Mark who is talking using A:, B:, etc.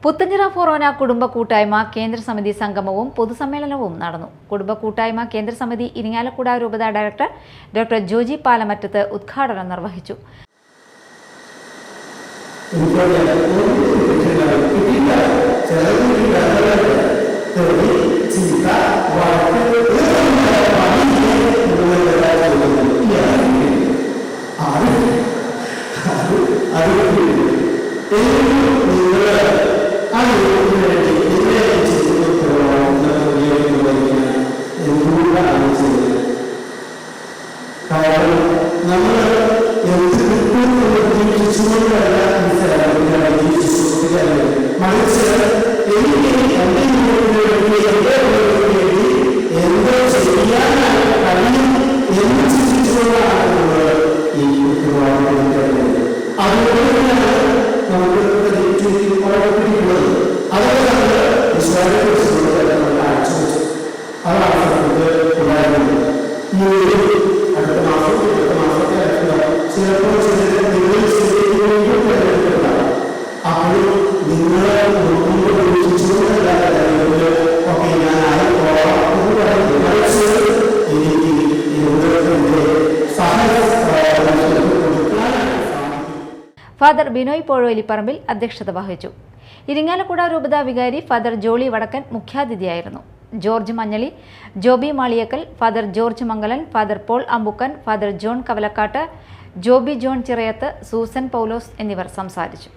A: പുത്തഞ്ചിറ ഫൊറോന കുടുംബ കൂട്ടായ്മ കേന്ദ്ര സമിതി സംഗമവും പൊതുസമ്മേളനവും നടന്നു. കുടുംബ കൂട്ടായ്മ കേന്ദ്ര സമിതി ഇരിങ്ങാലക്കുട രൂപത ഡയറക്ടർ ഡോക്ടർ ജോജി പാലമറ്റത്ത് ഉദ്ഘാടനം നിർവഹിച്ചു. ഫാദർ ബിനോയ് പോഴോലിപ്പറമ്പിൽ അധ്യക്ഷത വഹിച്ചു. ഇരിങ്ങാലക്കുട രൂപത വികാരി ഫാദർ ജോളി വടക്കൻ മുഖ്യാതിഥിയായിരുന്നു. George Manjali, Joby Maliyakkal, father George Mangalan, father Paul Ambookkan, father John Kavalakkattu, Joby John Chirayath, Susan Paulose എന്നിവർ സംസാരിച്ചു.